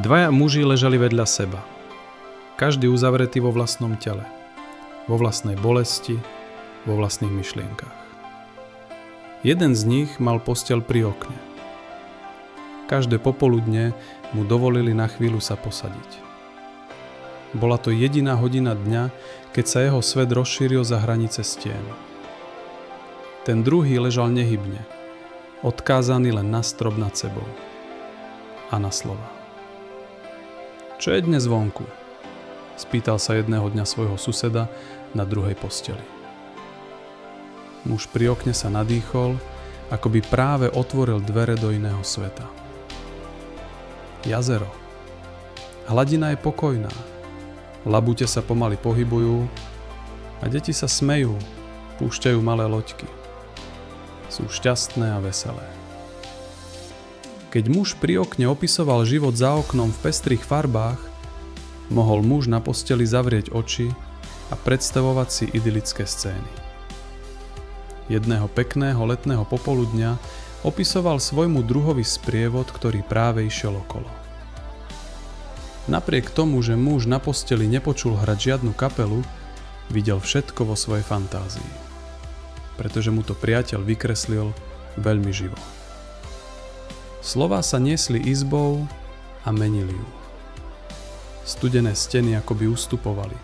Dvaja muži ležali vedľa seba. Každý uzavretý vo vlastnom tele, vo vlastnej bolesti, vo vlastných myšlienkach. Jeden z nich mal posteľ pri okne. Každé popoludne mu dovolili na chvíľu sa posadiť. Bola to jediná hodina dňa, keď sa jeho svet rozšíril za hranice stien. Ten druhý ležal nehybne, odkázaný len na strop nad sebou a na slova. Čo je dnes vonku? Spýtal sa jedného dňa svojho suseda na druhej posteli. Muž pri okne sa nadýchol, ako by práve otvoril dvere do iného sveta. Jazero. Hladina je pokojná. Labute sa pomaly pohybujú a deti sa smejú, púšťajú malé loďky. Sú šťastné a veselé. Keď muž pri okne opisoval život za oknom v pestrých farbách, mohol muž na posteli zavrieť oči a predstavovať si idylické scény. Jedného pekného letného popoludňa opisoval svojmu druhovi sprievod, ktorý práve išiel okolo. Napriek tomu, že muž na posteli nepočul hrať žiadnu kapelu, videl všetko vo svojej fantázii, pretože mu to priateľ vykreslil veľmi živo. Slová sa niesli izbou a menili ju. Studené steny akoby ustupovali,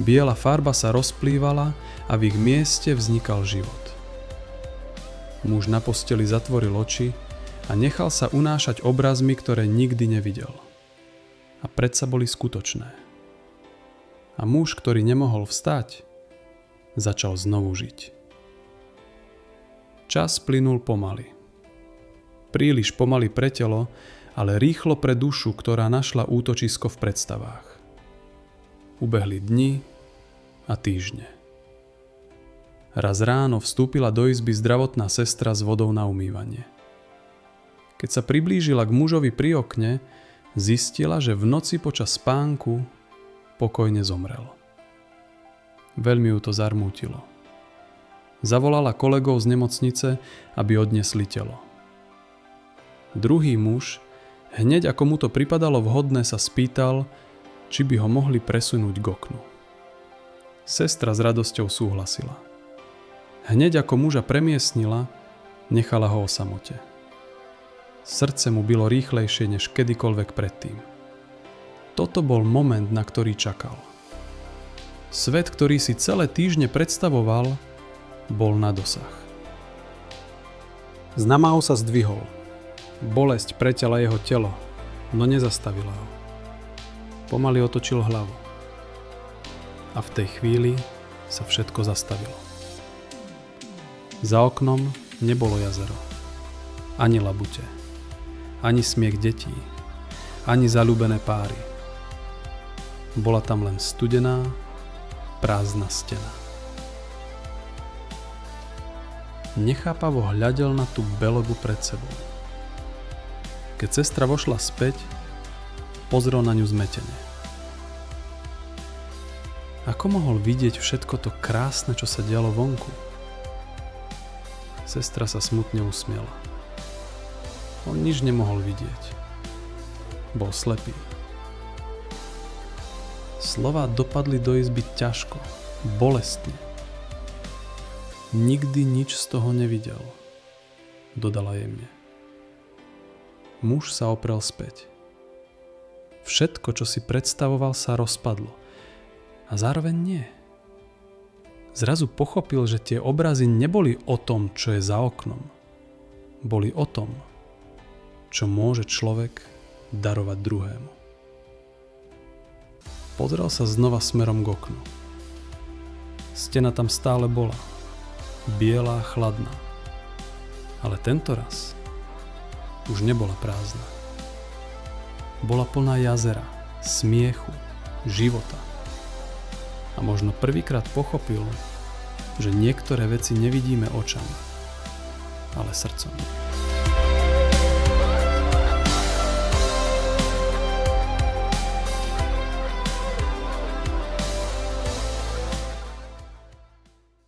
biela farba sa rozplývala a v ich mieste vznikal život. Muž na posteli zatvoril oči a nechal sa unášať obrazmi, ktoré nikdy nevidel. A predsa boli skutočné. A muž, ktorý nemohol vstať, začal znovu žiť. Čas plynul pomaly. Príliš pomaly pre telo, ale rýchlo pre dušu, ktorá našla útočisko v predstavách. Ubehli dni a týždne. Raz ráno vstúpila do izby zdravotná sestra s vodou na umývanie. Keď sa priblížila k mužovi pri okne, zistila, že v noci počas spánku pokojne zomrel. Veľmi ju to zarmútilo. Zavolala kolegov z nemocnice, aby odnesli telo. Druhý muž, hneď ako mu to pripadalo vhodné, sa spýtal, či by ho mohli presunúť k oknu. Sestra s radosťou súhlasila. Hneď ako muža premiestnila, nechala ho o samote. Srdce mu bylo rýchlejšie než kedykoľvek predtým. Toto bol moment, na ktorý čakal. Svet, ktorý si celé týždne predstavoval, bol na dosah. Z namáhu sa zdvihol. Bolesť preťala jeho telo, no nezastavila ho. Pomaly otočil hlavu. A v tej chvíli sa všetko zastavilo. Za oknom nebolo jazero, ani labute, ani smiech detí, ani zaľúbené páry. Bola tam len studená, prázdna stena. Nechápavo hľadel na tú belogu pred sebou. Keď sestra vošla späť, pozrel na ňu zmetene. Ako mohol vidieť všetko to krásne, čo sa dialo vonku? Sestra sa smutne usmiela. On nič nemohol vidieť. Bol slepý. Slová dopadli do izby ťažko, bolestne. Nikdy nič z toho nevidel, dodala jemne. Muž sa oprel späť. Všetko, čo si predstavoval, sa rozpadlo. A zároveň nie. Zrazu pochopil, že tie obrazy neboli o tom, čo je za oknom. Boli o tom, čo môže človek darovať druhému. Pozrel sa znova smerom k oknu. Stena tam stále bola. Biela a chladná. Ale tento raz už nebola prázdna. Bola plná jazera, smiechu, života. A možno prvýkrát pochopil, že niektoré veci nevidíme očami, ale srdcom.